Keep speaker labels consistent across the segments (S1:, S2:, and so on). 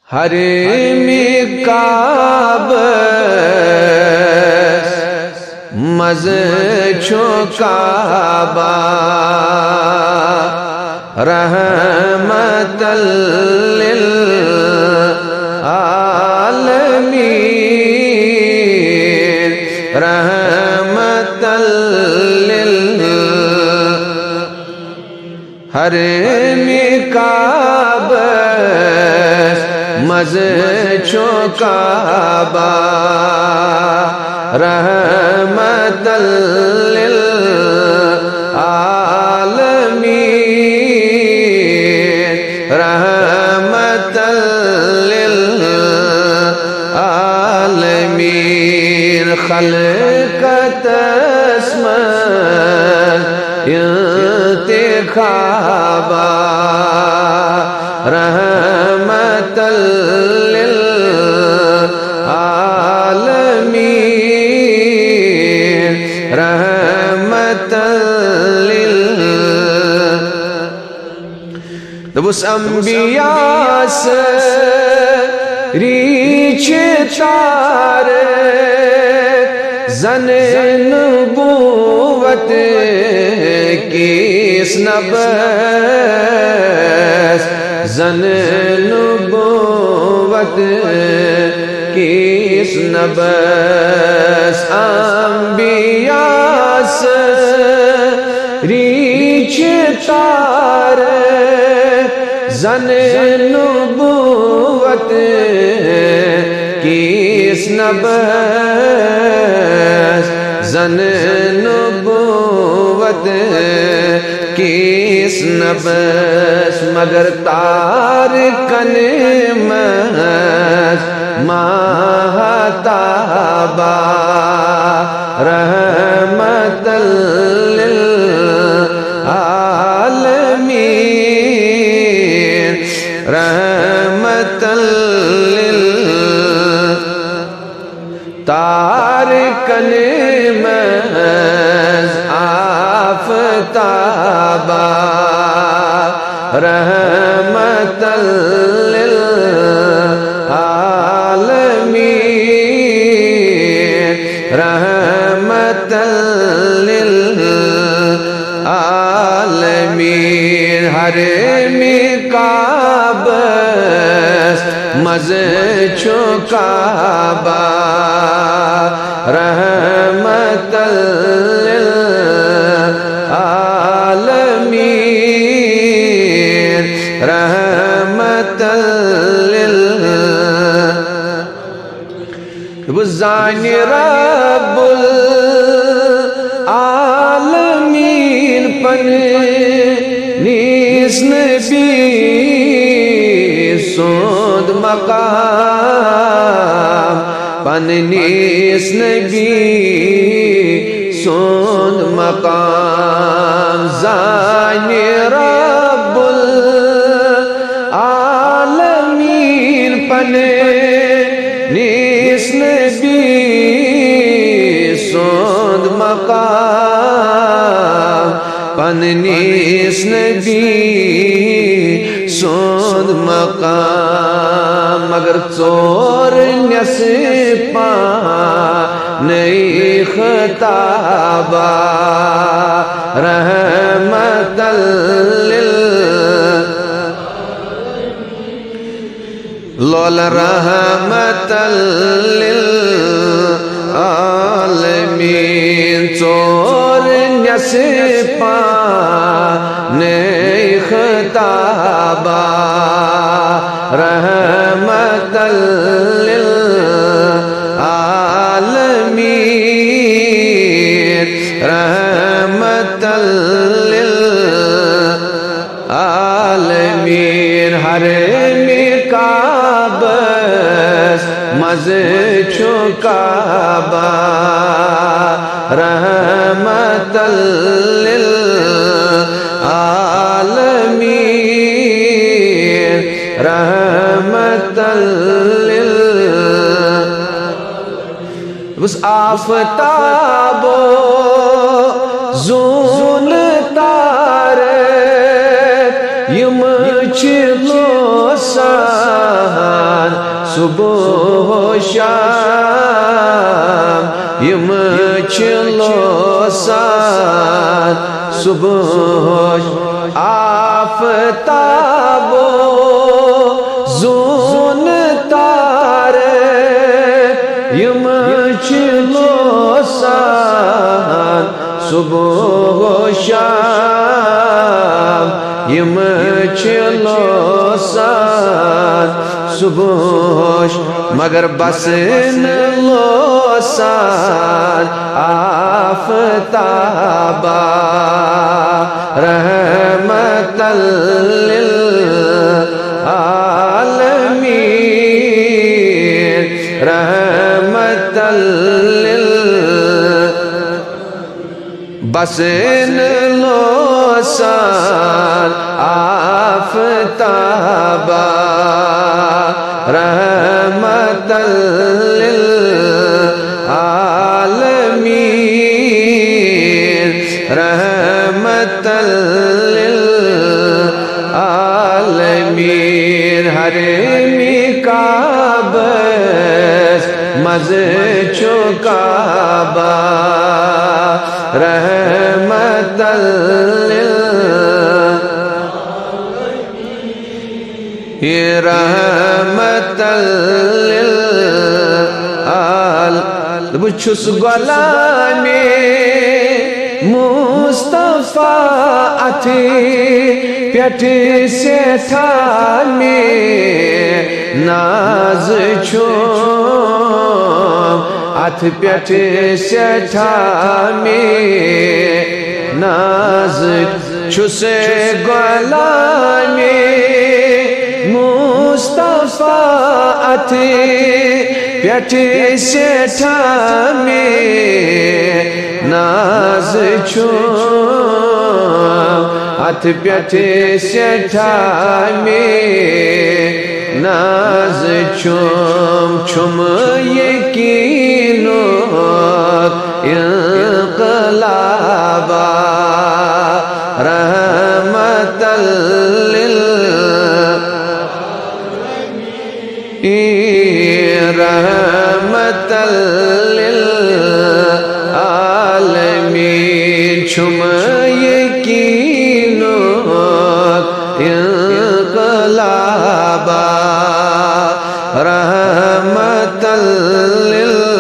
S1: حرم کعبہ مزہ چھو کعبہ رحمت للعالمین رحمت حرم کعبہ مزہ چھو کعبہ رحمت للعالمین رحمت للعالمین خلقت اسمت انتخابہ رحمت للعالمین رحمت دبس انبیاء ریچ تارے زن نبوت کیس نبس زن نبوت کیس نبس انبیاء ریچ تارے زن نبوت کیس نبس زن نبوت کیس نبس مگر تارکن مہتابہ رحمت للعالمین رحمت تارکن آفتابہ رحمت للعالمین رحمت للعالمین حرم کعبہ مزہ چھو کعبہ رحمت للعالمین رحمت بزان رب العالمین پن نیس نبی سود مقام پن نیس نبی سود مقام زان رب العالمین پن نیس نبی سود مقام پن نیس نبی سود مقام مگر ژور نصیبہ نئی خطابہ رحمت لول رحمت للعالمین ژور نصیبہ نئی خطابہ رحمت للعالمین رحمت للعالمین حرم کعبہ مزہ چھو کعبہ رحمت للعالمین رحمت بس آفتاب زون تارے یم چلو سا صبح و شام یم لوسان صبح آفتاب و زون تارے یم لوسان صبح و شام یم لوسان صبح مگر بس لوسان آفتابا رحمت للعالمین رحمت بس لوسان آفتابا رحمت للعالمین رحمت للعالمین حرمی کعبہ مزے چکابا رحمت للعالمین رحمت للعالمین بچھس غلامی مصطفیٰ اتھی پیٹھی سیٹھامی ناز چھوم اتھ پیٹھی سیٹھامی ناز چھسے غلامی مصطفیٰ اتھی پیٹھی سیٹھامی ناز چھوم اتھ پیٹھی سیٹھامی ناز چھوم چھم یقینوت انقلابا رحمت للعالمین رحمت للعالمین چھم یقینوت انقلابا رحمت للعالمین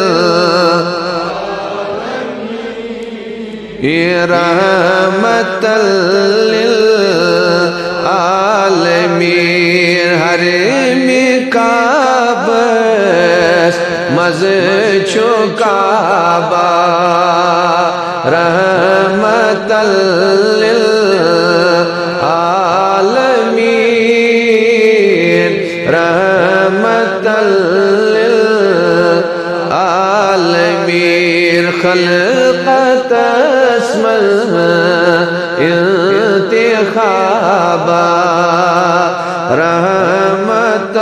S1: رحمت للعالمین حرم کعبہ مزے چکابا رحمت للعالمین رحمت للعالمین خلقت اسم انتخابا رحمت